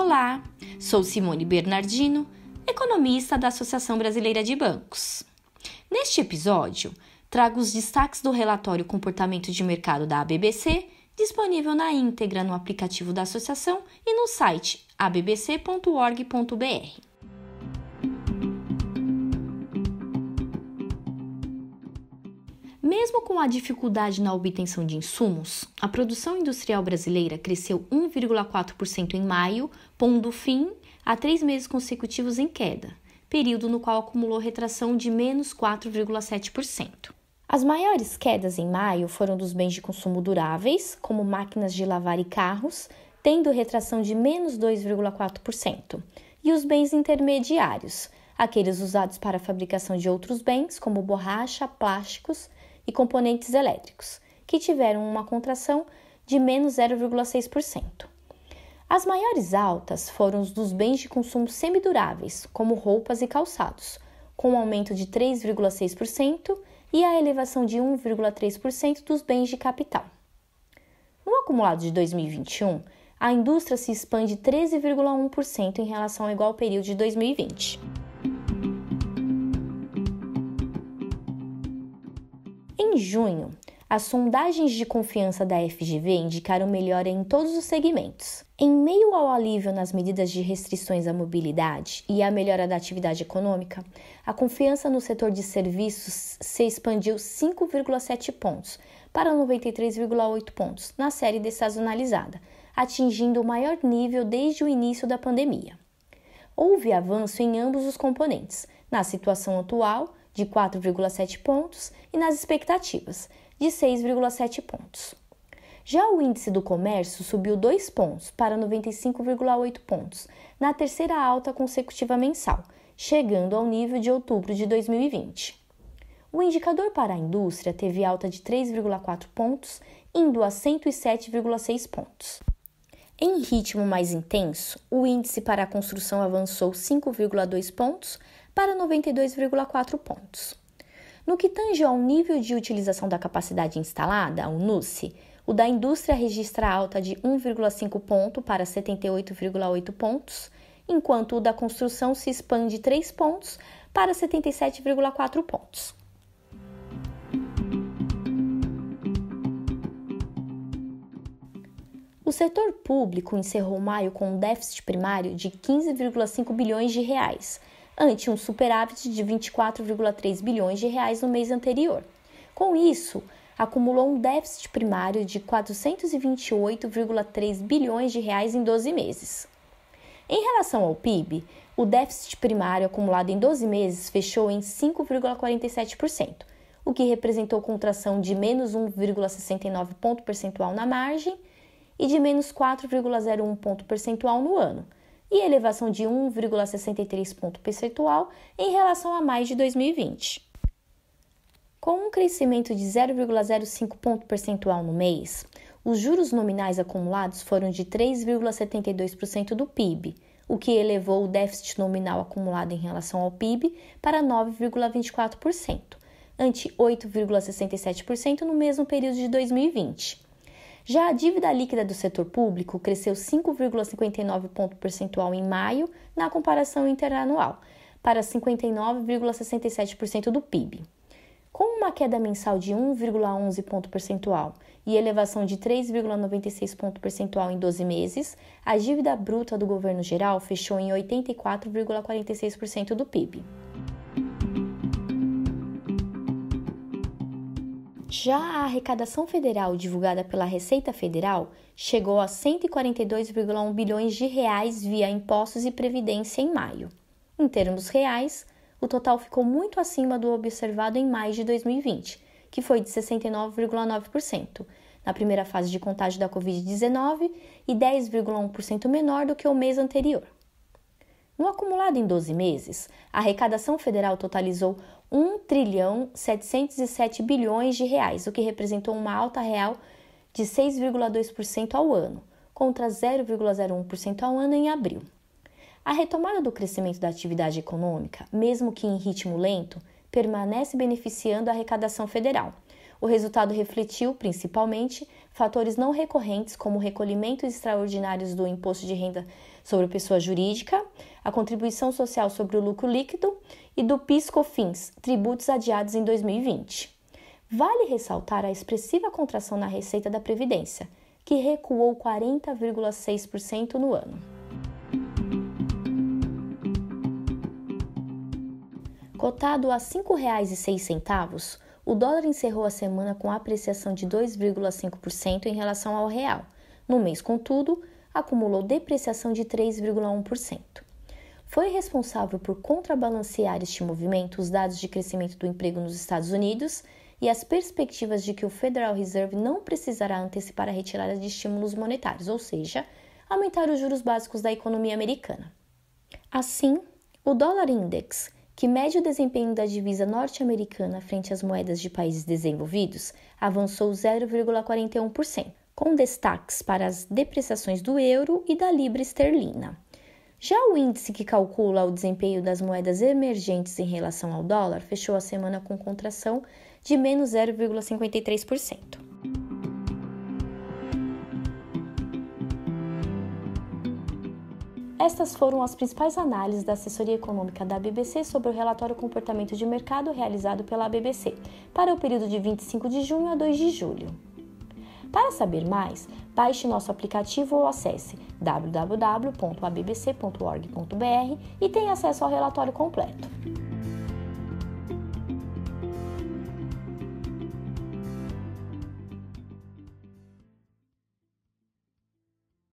Olá, sou Simone Bernardino, economista da Associação Brasileira de Bancos. Neste episódio, trago os destaques do relatório Comportamento de Mercado da ABBC, disponível na íntegra no aplicativo da associação e no site abbc.org.br. Mesmo com a dificuldade na obtenção de insumos, a produção industrial brasileira cresceu 1,4% em maio, pondo fim a 3 meses consecutivos em queda, período no qual acumulou retração de menos 4,7%. As maiores quedas em maio foram dos bens de consumo duráveis, como máquinas de lavar e carros, tendo retração de menos 2,4%, e os bens intermediários, aqueles usados para a fabricação de outros bens, como borracha, plásticos e componentes elétricos, que tiveram uma contração de menos 0,6%. As maiores altas foram os dos bens de consumo semiduráveis, como roupas e calçados, com um aumento de 3,6% e a elevação de 1,3% dos bens de capital. No acumulado de 2021, a indústria se expande 13,1% em relação ao igual período de 2020. Em junho, as sondagens de confiança da FGV indicaram melhora em todos os segmentos. Em meio ao alívio nas medidas de restrições à mobilidade e à melhora da atividade econômica, a confiança no setor de serviços se expandiu 5,7 pontos para 93,8 pontos na série dessazonalizada, atingindo o maior nível desde o início da pandemia. Houve avanço em ambos os componentes, na situação atual, de 4,7 pontos, e nas expectativas, de 6,7 pontos. Já o índice do comércio subiu 2 pontos para 95,8 pontos, na terceira alta consecutiva mensal, chegando ao nível de outubro de 2020. O indicador para a indústria teve alta de 3,4 pontos, indo a 107,6 pontos. Em ritmo mais intenso, o índice para a construção avançou 5,2 pontos para 92,4 pontos. No que tange ao nível de utilização da capacidade instalada, o NUSI, o da indústria registra alta de 1,5 ponto para 78,8 pontos, enquanto o da construção se expande 3 pontos para 77,4 pontos. O setor público encerrou maio com um déficit primário de 15,5 bilhões de reais, ante um superávit de 24,3 bilhões de reais no mês anterior. Com isso, acumulou um déficit primário de 428,3 bilhões de reais em 12 meses. Em relação ao PIB, o déficit primário acumulado em 12 meses fechou em 5,47%, o que representou contração de menos 1,69 ponto percentual na margem e de menos 4,01 ponto percentual no ano, e elevação de 1,63 ponto percentual em relação a mais de 2020. Com um crescimento de 0,05 ponto percentual no mês, os juros nominais acumulados foram de 3,72% do PIB, o que elevou o déficit nominal acumulado em relação ao PIB para 9,24%, ante 8,67% no mesmo período de 2020. Já a dívida líquida do setor público cresceu 5,59 ponto percentual em maio na comparação interanual, para 59,67% do PIB. Com uma queda mensal de 1,11 ponto percentual e elevação de 3,96 ponto percentual em 12 meses, a dívida bruta do governo geral fechou em 84,46% do PIB. Já a arrecadação federal divulgada pela Receita Federal chegou a 142,1 bilhões de reais via impostos e previdência em maio. Em termos reais, o total ficou muito acima do observado em maio de 2020, que foi de 69,9%, na primeira fase de contágio da Covid-19 e 10,1% menor do que o mês anterior. No acumulado em 12 meses, a arrecadação federal totalizou 1,707 bilhões de reais, o que representou uma alta real de 6,2% ao ano, contra 0,01% ao ano em abril. A retomada do crescimento da atividade econômica, mesmo que em ritmo lento, permanece beneficiando a arrecadação federal, O resultado refletiu, principalmente, fatores não recorrentes como recolhimentos extraordinários do imposto de renda sobre pessoa jurídica, a contribuição social sobre o lucro líquido e do PIS/COFINS, tributos adiados em 2020. Vale ressaltar a expressiva contração na receita da Previdência, que recuou 40,6% no ano. Cotado a R$ 5,06, o dólar encerrou a semana com apreciação de 2,5% em relação ao real. No mês, contudo, acumulou depreciação de 3,1%. Foi responsável por contrabalancear este movimento os dados de crescimento do emprego nos Estados Unidos e as perspectivas de que o Federal Reserve não precisará antecipar a retirada de estímulos monetários, ou seja, aumentar os juros básicos da economia americana. Assim, o dólar index, que mede o desempenho da divisa norte-americana frente às moedas de países desenvolvidos, avançou 0,41%, com destaques para as depreciações do euro e da libra esterlina. Já o índice que calcula o desempenho das moedas emergentes em relação ao dólar fechou a semana com contração de menos 0,53%. Estas foram as principais análises da assessoria econômica da BBC sobre o relatório Comportamento de Mercado realizado pela BBC para o período de 25 de junho a 2 de julho. Para saber mais, baixe nosso aplicativo ou acesse www.abbc.org.br e tenha acesso ao relatório completo.